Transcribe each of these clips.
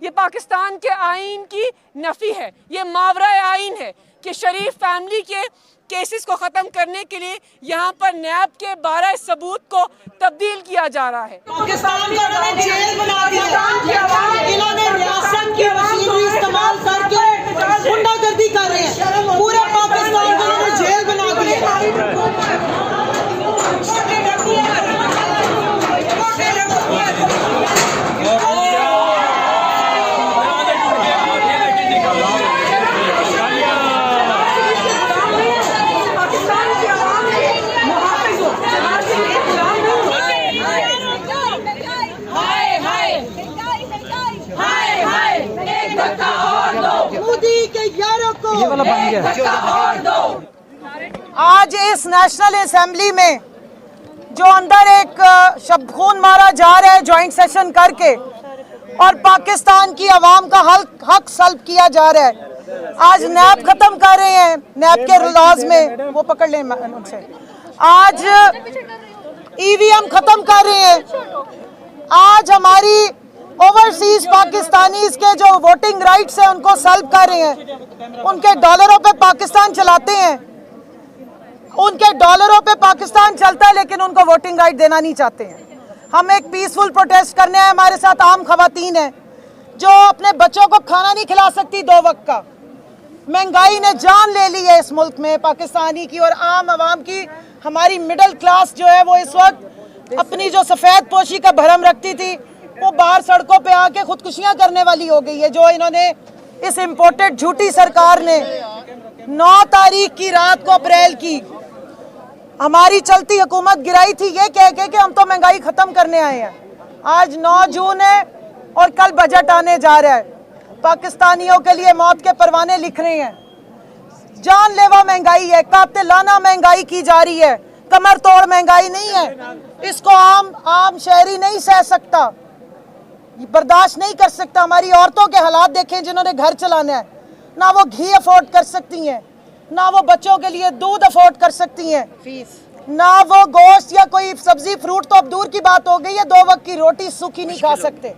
ये पाकिस्तान के आइन की नफ़ी है, ये मावरा आइन है कि शरीफ फैमिली के केसेस को ख़त्म करने के लिए यहाँ पर नैब के 12 सबूत को तब्दील किया जा रहा है। पाकिस्तान का इन्होंने जेल बना दिया, इन्होंने रियासत की मशीनरी इस्तेमाल करके गुंडागर्दी कर रहे हैं। पूरे पाकिस्तान को इन्होंने जेल बना दिया। ये वाला बन गया। आज इस नेशनल असेंबली में जो अंदर एक शब्द खून मारा जा रहा है ज्वाइंट सेशन करके और पाकिस्तान की आवाम का हक सल्ब किया जा रहा है। आज नैब खत्म कर रहे हैं, नैब के लॉज में वो पकड़ लें उनसे। आज ईवीएम खत्म कर रहे हैं। आज हमारी ओवरसीज पाकिस्तानीज के जो वोटिंग राइट्स हैं उनको सल्ब कर रहे हैं। उनके डॉलरों पे पाकिस्तान चलाते हैं, उनके डॉलरों पे पाकिस्तान चलता है, लेकिन उनको वोटिंग राइट देना नहीं चाहते हैं। हम एक पीसफुल प्रोटेस्ट करने आए, हमारे साथ आम खवातीन हैं जो अपने बच्चों को खाना नहीं खिला सकती 2 वक्त का। महंगाई ने जान ले ली है इस मुल्क में पाकिस्तानी की और आम आवाम की। हमारी मिडिल क्लास जो है वो इस वक्त अपनी जो सफ़ेद पोशी का भरम रखती थी वो बाहर सड़कों पे आके खुदकुशियां करने वाली हो गई है। जो इन्होंने इस इम्पोर्टेड झूठी सरकार ने 9 तारीख की रात को अप्रैल की हमारी चलती हुकूमत गिराई थी ये कह के कि हम तो महंगाई खत्म करने आए हैं। आज 9 जून है और कल बजट आने जा रहा है। पाकिस्तानियों के लिए मौत के परवाने लिख रहे हैं। जानलेवा महंगाई है, कातिलाना महंगाई की जा रही है, कमर तोड़ महंगाई नहीं है। इसको आम शहरी नहीं सह सकता, बर्दाश्त नहीं कर सकता। हमारी औरतों के हालात देखें जिन्होंने घर चलाना है, ना वो घी अफोर्ड कर सकती हैं, ना वो बच्चों के लिए दूध अफोर्ड कर सकती हैं, ना वो गोश्त या कोई सब्जी फ्रूट तो अब दूर की बात हो गई है, 2 वक्त की रोटी सूखी नहीं खा सकते।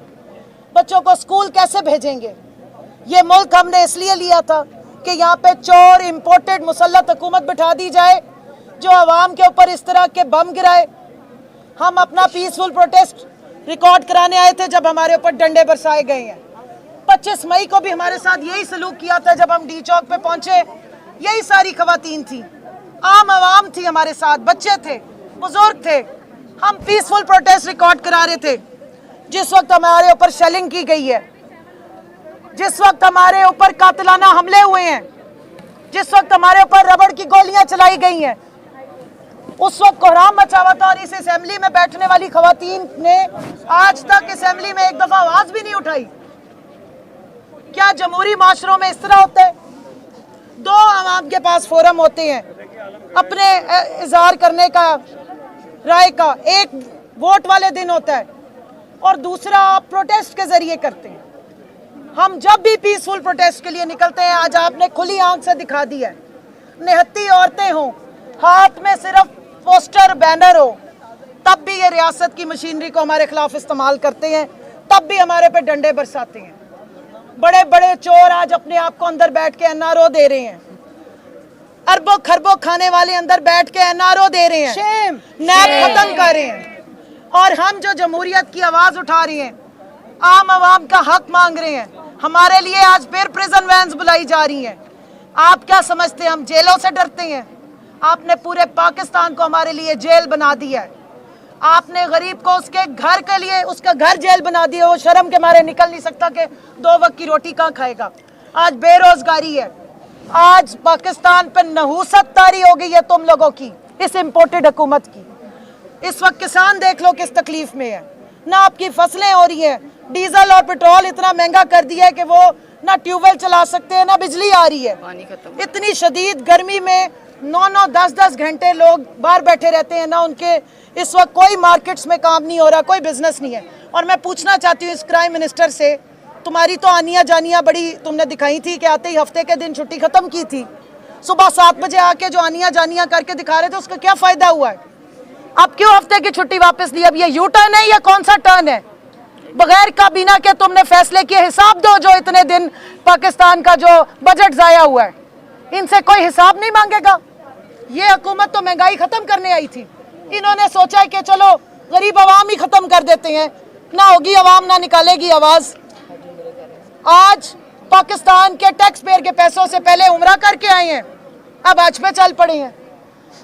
बच्चों को स्कूल कैसे भेजेंगे? ये मुल्क हमने इसलिए लिया था कि यहाँ पे चोर इम्पोर्टेड मुसल्लत हुकूमत बिठा दी जाए जो आवाम के ऊपर इस तरह के बम गिराए। हम अपना पीसफुल प्रोटेस्ट रिकॉर्ड कराने आए थे जब हमारे ऊपर डंडे बरसाए गए हैं। 25 मई को भी हमारे साथ यही सलूक किया था। जब हम डी चौक पे पहुंचे यही सारी खवातीन थी, आम आवाम थी हमारे साथ, बच्चे थे, बुजुर्ग थे। हम पीसफुल प्रोटेस्ट रिकॉर्ड करा रहे थे। जिस वक्त हमारे ऊपर शेलिंग की गई है, जिस वक्त हमारे ऊपर कातिलाना हमले हुए हैं, जिस वक्त हमारे ऊपर रबड़ की गोलियां चलाई गई हैं, उस वक्त कोहराम मचा हुआ था। और इस असेंबली में बैठने वाली खवातीन ने आज तक असेंबली में एक दफा आवाज भी नहीं उठाई। क्या जमहूरी माशरों में इस तरह होता है? 2 आवाम के पास फोरम होते हैं अपने इजहार करने का, राय का। एक वोट वाले दिन होता है और दूसरा आप प्रोटेस्ट के जरिए करते हैं। हम जब भी पीसफुल प्रोटेस्ट के लिए निकलते हैं, आज आपने खुली आंख से दिखा दिया है, निहत्ती औरतें हों, हाथ में सिर्फ पोस्टर बैनर हो, तब भी ये रियासत की मशीनरी को हमारे खिलाफ इस्तेमाल करते हैं, तब भी हमारे पे डंडे बरसाते हैं। बड़े बड़े चोर आज अपने आप को अंदर बैठ के एनआरओ दे रहे हैं, अरबों खरबों खाने वाले अंदर बैठ के एनआरओ दे रहे हैं, नैब खत्म कर रहे हैं। और हम जो जमहूरियत की आवाज उठा रहे हैं, आम आवाम का हक मांग रहे हैं, हमारे लिए आज फिर प्रिजन वैन्स बुलाई जा रही हैं। आप क्या समझते हैं हम जेलों से डरते हैं? आपने पूरे पाकिस्तान को हमारे लिए जेल बना दिया है। आपने गरीब को उसके घर के लिए उसका घर जेल बना दिया। वो शर्म के मारे निकल नहीं सकता कि 2 वक्त की रोटी कहाँ खाएगा। आज बेरोजगारी है, आज पाकिस्तान पर नहूसत तारी हो गई है तुम लोगों की, इस इम्पोर्टेड हुकूमत की। इस वक्त किसान देख लो किस तकलीफ में है, ना आपकी फसलें हो रही हैं, डीजल और पेट्रोल इतना महंगा कर दिया है कि वो ना ट्यूबवेल चला सकते हैं, ना बिजली आ रही है। इतनी शदीद गर्मी में 9-9, 10-10 घंटे लोग बाहर बैठे रहते हैं, ना उनके इस वक्त कोई मार्केट्स में काम नहीं हो रहा, कोई बिजनेस नहीं है। और मैं पूछना चाहती हूँ इस क्राइम मिनिस्टर से, तुम्हारी तो आनिया जानिया बड़ी तुमने दिखाई थी कि आते ही हफ्ते के दिन छुट्टी खत्म की थी, सुबह 7 बजे आके जो आनिया जानिया करके दिखा रहे थे, उसका क्या फायदा हुआ है? अब क्यों हफ्ते की छुट्टी वापस ली? अब ये यू टर्न है या कौन सा टर्न है? बगैर काबीना के तुमने फैसले किए। हिसाब दो जो इतने दिन पाकिस्तान का जो बजट जाया हुआ है, इनसे कोई हिसाब नहीं मांगेगा। ये हुकूमत तो महंगाई खत्म करने आई थी, इन्होंने सोचा है कि चलो गरीब आवाम ही खत्म कर देते हैं, ना होगी आवाम ना निकालेगी आवाज। आज पाकिस्तान के टैक्स पेयर के पैसों से पहले उम्रा करके आए हैं, अब हज पे चल पड़े हैं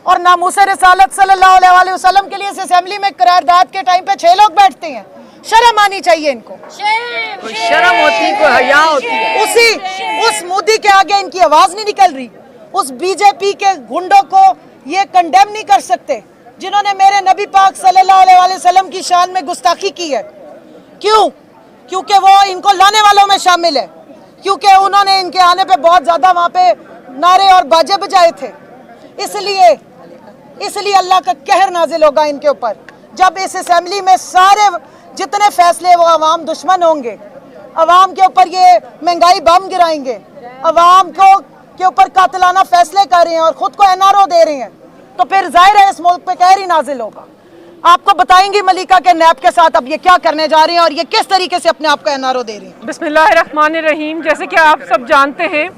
और नामूसे रिसालत सल्लल्लाहु अलैहि वसल्लम के लिए इस असेंबली में करारदाद के टाइम पे 6 लोग बैठते हैं। शर्म आनी चाहिए इनको, शर्म होती है, कोई हया होती है। उस मोदी के आगे इनकी आवाज नहीं निकल रही। उस बीजेपी के गुंडों को ये कंडेम नहीं कर सकते जिन्होंने मेरे नबी पाक सल्लल्लाहु अलैहि वसल्लम की शान में गुस्ताखी की है। क्यों? क्योंकि वो इनको लाने वालों में शामिल है, क्योंकि उन्होंने इनके आने पे बहुत ज्यादा वहां पे नारे और बाजे बजाए थे। इसलिए अल्लाह का कहर नाजिल होगा इनके ऊपर जब इस असेंबली में सारे जितने फैसले वो अवाम दुश्मन होंगे, अवाम के ऊपर ये महंगाई बम गिराएंगे, अवाम को के ऊपर कातिलाना फैसले कर रहे हैं और खुद को एनआरओ दे रहे हैं, तो फिर जाहिर है इस मुल्क पे कहर ही नाजिल होगा। आपको बताएंगी मलिका के नैब के साथ अब ये क्या करने जा रहे हैं और ये किस तरीके से अपने आप को एनआरओ दे रहे हैं। बिस्मिल्लाहिर्रहमानिर्रहीम। जैसे कि आप सब जानते हैं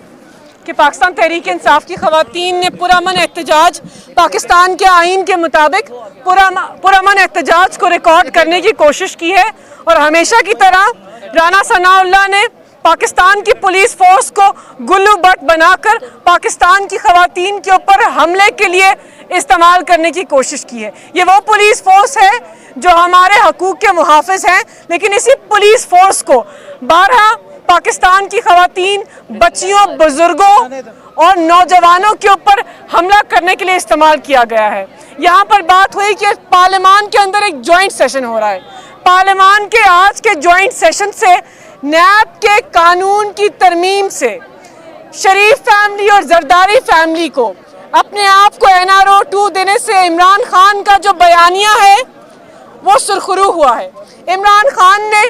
कि पाकिस्तान तहरीक इंसाफ की खवातीन ने पुरअमन एहतजाज पाकिस्तान के आइन के मुताबिक पुरअमन एहतजाज को रिकॉर्ड करने की कोशिश की है और हमेशा की तरह राना सनाउल्लाह ने पाकिस्तान की पुलिस फोर्स को गुल्लू बट बनाकर पाकिस्तान की खवातीन के ऊपर हमले के लिए इस्तेमाल करने की कोशिश की है। ये वो पुलिस फोर्स है जो हमारे हकूक़ के मुहाफ़िज़ हैं, लेकिन इसी पुलिस फोर्स को 12 पाकिस्तान की खवातीन, बच्चियों, बुजुर्गों और नौजवानों के ऊपर हमला करने के लिए इस्तेमाल किया गया है। यहाँ पर बात हुई कि पार्लियामान के अंदर एक जॉइंट सेशन हो रहा है। पार्लियामान के आज के जॉइंट सेशन से नैब के कानून की तरमीम से शरीफ फैमिली और जरदारी फैमिली को अपने आप को NRO 2 देने से इमरान खान का जो बयानिया है वो सुरखरू हुआ है। इमरान खान ने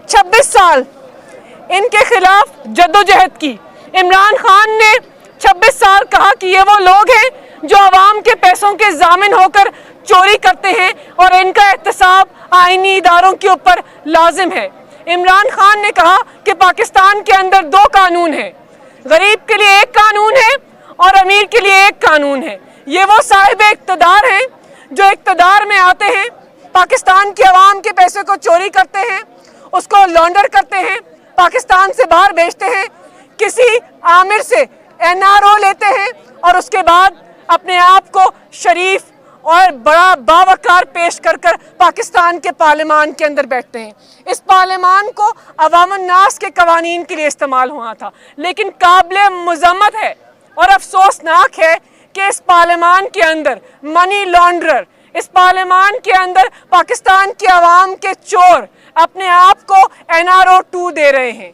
26 साल इनके खिलाफ जद्दोजहद की। इमरान खान ने 26 साल कहा कि ये वो लोग हैं जो आवाम के पैसों के जामिन होकर चोरी करते हैं और इनका एहतसाब आईनी इदारों के ऊपर लाजिम है। इमरान खान ने कहा कि पाकिस्तान के अंदर 2 कानून हैं, गरीब के लिए एक कानून है और अमीर के लिए एक कानून है। ये वो साहिब इक़्तिदार हैं जो इक़्तिदार में आते हैं, पाकिस्तान के अवाम के पैसे को चोरी करते हैं, उसको लॉन्डर करते हैं, पाकिस्तान से बाहर भेजते हैं, किसी आमिर से NRO लेते हैं और उसके बाद अपने आप को शरीफ और बड़ा बावकार पेश कर पाकिस्तान के पार्लियामान के अंदर बैठते हैं। इस पार्लियामान को अवामुन नास के कवानीन के लिए इस्तेमाल हुआ था, लेकिन काबिल मुज़म्मत है और अफसोसनाक है कि इस पार्लियामान के अंदर मनी लॉन्ड्रर, इस पार्लियामान के अंदर पाकिस्तान के अवाम के चोर अपने आप को NRO 2 दे रहे हैं।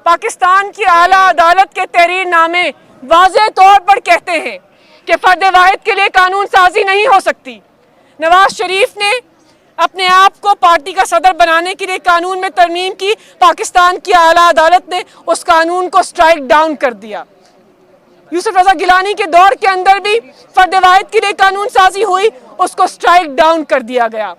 पाकिस्तान की आला अदालत के तहरीर नामे वाज़ेह तौर पर कहते हैं कि फर्द वाहिद के लिए कानून साजी नहीं हो सकती। नवाज शरीफ ने अपने आप को पार्टी का सदर बनाने के लिए कानून में तरमीम की, पाकिस्तान की आला अदालत ने उस कानून को स्ट्राइक डाउन कर दिया। यूसुफ रजा गिलानी के दौर के अंदर भी फर्द वाहिद के लिए कानून साजी हुई, उसको स्ट्राइक डाउन कर दिया गया।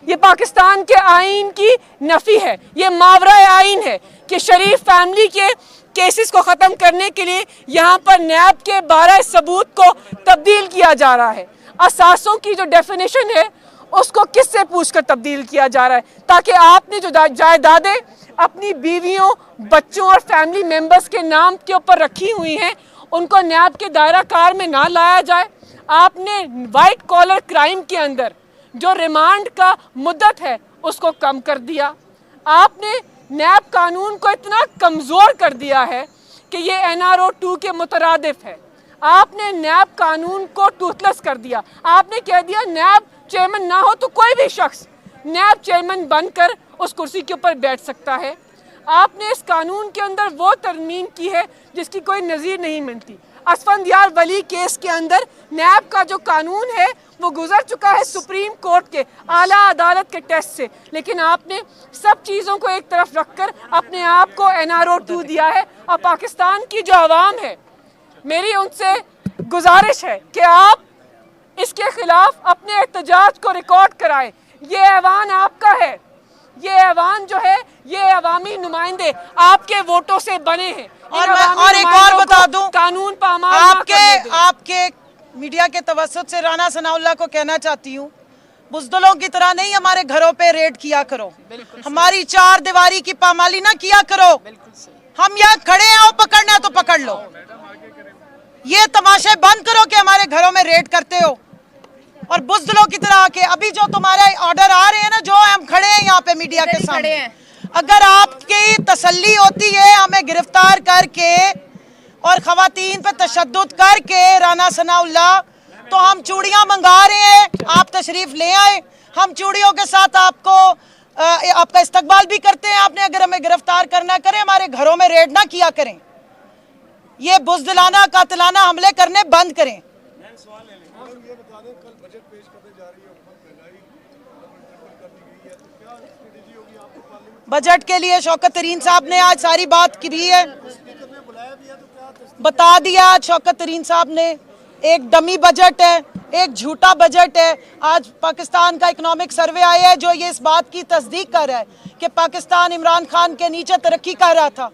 ये पाकिस्तान के आइन की नफ़ी है, ये मावरा आइन है कि शरीफ फैमिली के केसेस को ख़त्म करने के लिए यहाँ पर नैब के 12 सबूत को तब्दील किया जा रहा है। असासों की जो डेफिनेशन है उसको किससे पूछकर तब्दील किया जा रहा है, ताकि आपने जो जायदादें अपनी बीवियों, बच्चों और फैमिली मेम्बर्स के नाम के ऊपर रखी हुई हैं उनको नैब के दायरा कार में ना लाया जाए। आपने वाइट कॉलर क्राइम के अंदर जो रिमांड का मुद्दत है उसको कम कर दिया। आपने नैब कानून को इतना कमज़ोर कर दिया है कि ये NRO 2 के मुतरादिफ है। आपने नैब कानून को टूथलेस कर दिया। आपने कह दिया नैब चेयरमैन ना हो तो कोई भी शख्स नैब चेयरमैन बनकर उस कुर्सी के ऊपर बैठ सकता है। आपने इस कानून के अंदर वो तरमीम की है जिसकी कोई नज़ीर नहीं मिलती। असफंदियार वली केस के अंदर नैब का जो कानून है वो गुजर चुका है सुप्रीम कोर्ट के आला अदालत के टेस्ट से, लेकिन आपने सब चीज़ों को एक तरफ रखकर अपने आप को NRO 2 दिया है। और पाकिस्तान की जो आवाम है, मेरी उनसे गुजारिश है कि आप इसके खिलाफ अपने एहतजाज को रिकॉर्ड कराएं। ये ऐवान आपका है, ये ऐवान जो है, ये अवामी नुमाइंदे आपके वोटों से बने हैं। और मैं और एक और बता दूं, कानून पामाल ना करने दें। आपके मीडिया के तवज्जुद से राना सनाउल्लाह को कहना चाहती हूँ, बुज़दिलों की तरह नहीं हमारे घरों पे रेड किया करो, हमारी चार दीवारी की पामाली ना किया करो। हम यहाँ खड़े हैं, और पकड़ना है तो पकड़ लो। ये तमाशे बंद करो कि हमारे घरों में रेड करते हो और बुज़दिलों की तरह आके। अभी जो तुम्हारे ऑर्डर आ रहे हैं ना, जो हम खड़े हैं यहाँ पे मीडिया के सामने, अगर आपकी तसल्ली होती है हमें गिरफ्तार करके और खवातीन पे तशद्दुद करके राना सनाउल्लाह, तो हम चूड़ियां मंगा रहे हैं, आप तशरीफ ले आए, हम चूड़ियों के साथ आपका इस्तकबाल भी करते हैं। आपने अगर हमें गिरफ्तार करना करें, हमारे घरों में रेड ना किया करें, ये बुज़दिलाना कातिलाना हमले करने बंद करें। बजट के लिए शौकत तरीन साहब ने आज सारी बात की है, बता दिया आज शौकत तरीन साहब ने। एक डमी बजट है, एक झूठा बजट है। आज पाकिस्तान का इकोनॉमिक सर्वे आया है जो ये इस बात की तस्दीक कर रहा है कि पाकिस्तान इमरान खान के नीचे तरक्की कर रहा था।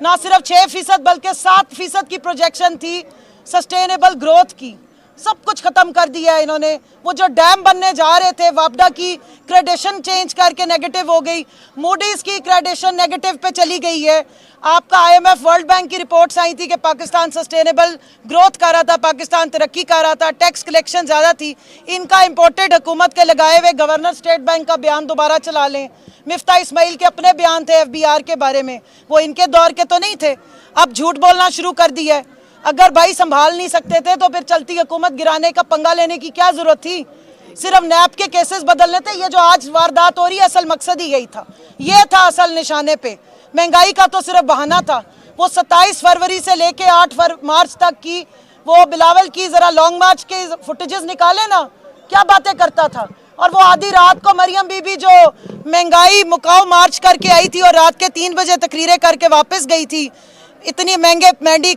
ना सिर्फ 6% बल्कि 7% की प्रोजेक्शन थी सस्टेनेबल ग्रोथ की। सब कुछ खत्म कर दिया है इन्होंने। वो जो डैम बनने जा रहे थे, वापडा की क्रेडिशन चेंज करके नेगेटिव हो गई, मूडीज की क्रेडिशन नेगेटिव पे चली गई है। आपका IMF वर्ल्ड बैंक की रिपोर्ट्स आई थी कि पाकिस्तान सस्टेनेबल ग्रोथ कर रहा था, पाकिस्तान तरक्की कर रहा था, टैक्स कलेक्शन ज़्यादा थी। इनका इम्पोर्टेड हुकूमत के लगाए हुए गवर्नर स्टेट बैंक का बयान दोबारा चला लें। मिफ्ता इस्माइल के अपने बयान थे FBR के बारे में, वो इनके दौर के तो नहीं थे। अब झूठ बोलना शुरू कर दिया है। अगर भाई संभाल नहीं सकते थे तो फिर चलती हुकूमत गिराने का पंगा लेने की क्या जरूरत थी? सिर्फ नैब के केसेस बदलने थे। ये जो आज वारदात हो रही है, असल मकसद ही यही था, ये था असल निशाने पे। महंगाई का तो सिर्फ बहाना था। वो 27 फरवरी से लेके 8 मार्च तक की वो बिलावल की जरा लॉन्ग मार्च के फुटेजेस निकाले ना, क्या बातें करता था। और वो आधी रात को मरियम बीबी जो महंगाई मुकाओ मार्च करके आई थी और रात के 3 बजे तकरीरें करके वापस गई थी, इतनी महंगे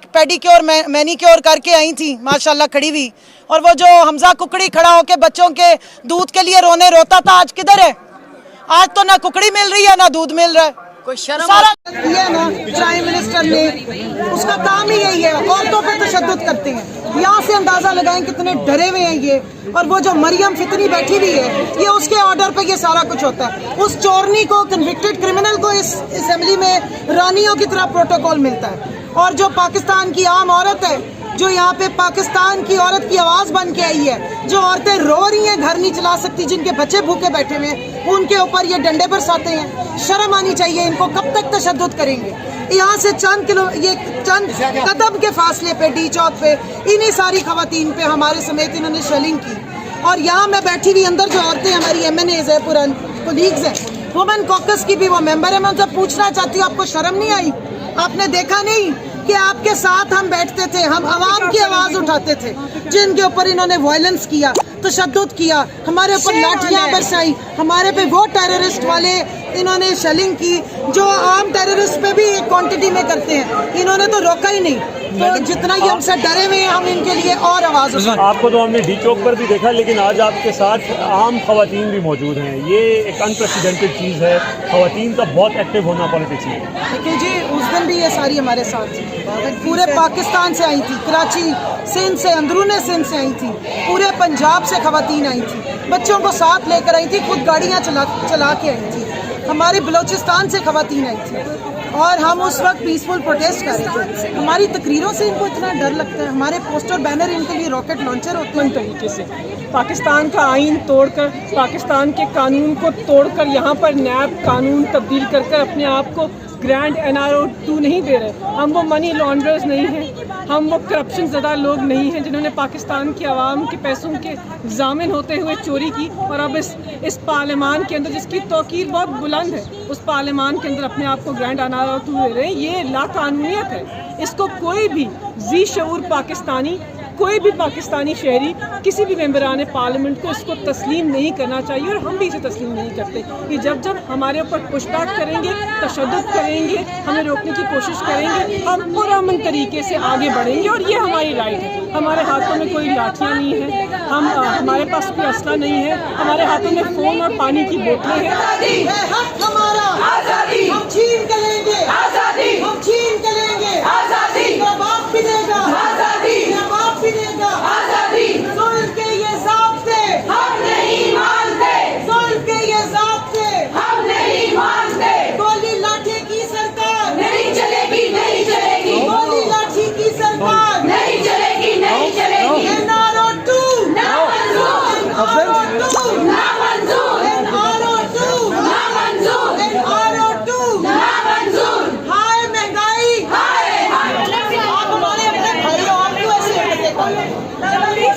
पेडिक्योर मैनिक्योर करके आई थी माशाल्लाह खड़ी हुई। और वो जो हमजा कुकड़ी खड़ा होके बच्चों के दूध के लिए रोता था, आज किधर है? आज तो ना कुकड़ी मिल रही है ना दूध मिल रहा है। कोई शर्म सारा किया ना प्राइम मिनिस्टर ने, उसका काम ही यही है, औरतों पे तशद्दुद करते हैं। यहाँ से अंदाजा लगाएं कितने डरे हुए हैं ये। और वो जो मरियम फितनी बैठी हुई है, ये उसके ऑर्डर पे ये सारा कुछ होता है। उस चोरनी को, कन्विक्टेड क्रिमिनल को इस असेंबली में रानियों की तरह प्रोटोकॉल मिलता है। और जो पाकिस्तान की आम औरत है, जो यहाँ पे पाकिस्तान की औरत की आवाज़ बन के आई है, जो औरतें रो रही हैं, घर नहीं चला सकती, जिनके बच्चे भूखे बैठे हुए हैं, उनके ऊपर ये डंडे बरसाते हैं। शर्म आनी चाहिए इनको। कब तक तशद्दुद करेंगे? यहाँ से चंद कदम के फासले पे डी चौक पे इन्हीं सारी खवातीन पे हमारे समेत इन्होंने शेलिंग की। और यहाँ मैं बैठी हुई अंदर जो औरतें हमारी MNAs है, पुरानी कोलीग्स हैं, वुमेन कॉकस की भी वो मेंबर है, मैं उनसे पूछना चाहती हूँ, आपको शर्म नहीं आई? आपने देखा नहीं कि आपके साथ हम बैठते थे, हम आवाम की आवाज उठाते थे, जिनके ऊपर इन्होंने वायलेंस किया, तशद्दुद किया, हमारे ऊपर लाठियां बरसाई, हमारे पे वो टेररिस्ट वाले इन्होंने शेलिंग की जो आम टेररिस्ट पे भी एक क्वांटिटी में करते हैं। इन्होंने तो रोका ही नहीं। तो जितना ये हमसे डरे हुए हैं, हम इनके लिए और आवाज उठाएं। आपको तो हमने डी चौक पर भी देखा, लेकिन आज आपके साथ आम खवातीन भी मौजूद हैं। ये एक अनप्रेसिडेंटेड चीज़ है, खवातीन का बहुत एक्टिव होना पॉलिटिक्स में। देखिए जी, उस दिन भी ये सारी हमारे साथ थी, पूरे पाकिस्तान से आई थी, कराची, सिंध से, अंदरूने सिंध से आई थी, पूरे पंजाब से खवातीन आई थी, बच्चों को साथ लेकर आई थी, खुद गाड़ियाँ चला के आई थी, हमारे बलोचिस्तान से खवातीन आई थी। और हम उस वक्त पीसफुल प्रोटेस्ट कर रहे थे। हमारी तकरीरों से इनको इतना डर लगता है, हमारे पोस्टर बैनर इनके लिए रॉकेट लॉन्चर होते हैं। तरीके से पाकिस्तान का आइन तोड़कर, पाकिस्तान के कानून को तोड़कर यहाँ पर नैब कानून तब्दील कर अपने आप को ग्रैंड NRO 2 नहीं दे रहे। हम वो मनी लॉन्ड्रर्स नहीं हैं, हम वो करप्शन ज़्यादा लोग नहीं हैं जिन्होंने पाकिस्तान की आवाम के पैसों के ज़ामिन होते हुए चोरी की। और अब इस पार्लियामान के अंदर, जिसकी तौकीर बहुत बुलंद है, उस पार्लियामान के अंदर अपने आप को ग्रैंड NRO 2 दे रहे हैं। ये लाकानूनियत है। इसको कोई भी जी शऊर पाकिस्तानी कोई भी पाकिस्तानी शहरी किसी भी मेंबरान पार्लियामेंट को इसको तस्लीम नहीं करना चाहिए और हम भी इसे तस्लीम नहीं करते कि जब जब हमारे ऊपर पुशबैक करेंगे, तशद्दुद करेंगे, हमें रोकने की कोशिश करेंगे, हम पुरअमन तरीके से आगे बढ़ेंगे और ये हमारी राइट है। हमारे हाथों में कोई लाठियाँ नहीं है, हमारे पास कोई असला नहीं है, हमारे हाथों में फ़ोन और पानी की बोतलें हैं। हम छीन के लेंगे आजादी, हम छीन के लेंगे आजादी, बाप भी देगा आजादी, बाप भी देगा आजादी। जुल्म के ये ज़ाब्ते हम नहीं मानते, जुल्म के ये ज़ाब्ते हम नहीं मानते। गोली लाठी की सरकार नहीं चलेगी, नहीं चलेगी, गोली लाठी की सरकार नहीं चलेगी, नहीं चलेगी। NRO2 ना मंजूर, NRO2 ना मंजूर, NRO2 ना मंजूर, NRO2 ना मंजूर। हाय महंगाई, हाय हाय। आप हमारे अपने भाइयों, आप क्यों ऐसे करते हो? ये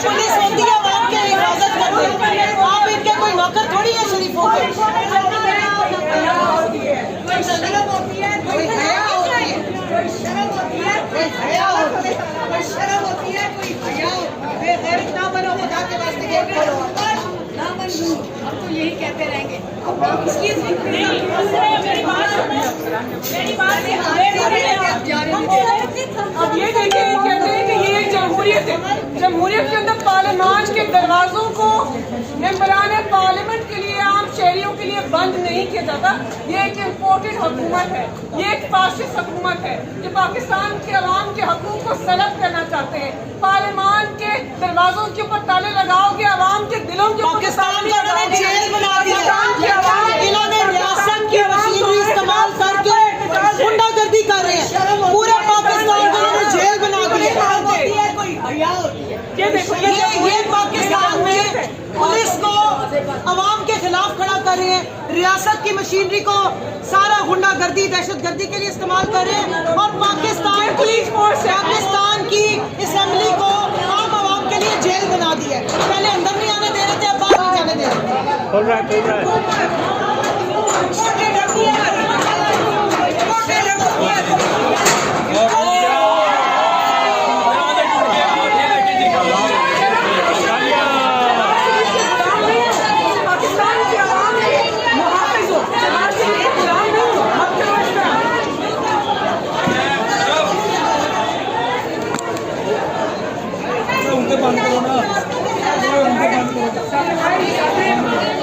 पुलिस होती है, आप के हिफाजत करते हैं। आप इनके कोई नौकर थोड़ी है शरीफों के। कोई शर्म होती है, कोई हया होती है, कोई शर्म होती है, कोई हया होती है, कोई शर्म होती है, कोई हया होती है। बेगैरत ना बनो, खुदा के वास्ते गेट खोलो। ना मंजूर, अब तो यही कहते रहेंगे। अब ये देखिए, कहते हैं कि ये एक जमहूरियत है। जमहूरियत के अंदर पार्लियामान के दरवाजों को मेंबरान पार्लियामेंट के लिए, आम शहरियों के लिए बंद नहीं किया जाता। ये एक इम्पोर्टेड हुकूमत है, ये एक फाशिस्ट हुकूमत है जो पाकिस्तान के अवाम के हकूक को सलब करना चाहते हैं। पार्लियामान के दरवाजों के ऊपर ताले लगाओगे, अवाम के दिलों के ऊपर पाकिस्तान को इन्होंने जेल बना दिया, इन्होंने रियासत की मशीनरी इस्तेमाल करके गुंडागर्दी कर रहे हैं। पूरे पाकिस्तान को इन्होंने जेल बना दिया। ये पाकिस्तान में पुलिस को अवाम के खिलाफ खड़ा कर रहे हैं, रियासत की मशीनरी को सारा गुंडागर्दी, दहशतगर्दी के लिए इस्तेमाल कर रहे हैं और पाकिस्तान की असेंबली को आम आवाम के लिए जेल बना दिया है। पहले अंदर नहीं आने दे रहे थे, अब बाहर नहीं जाने दे रहे। All right, all right. उनके बंद करो ना, उनके बंद करो।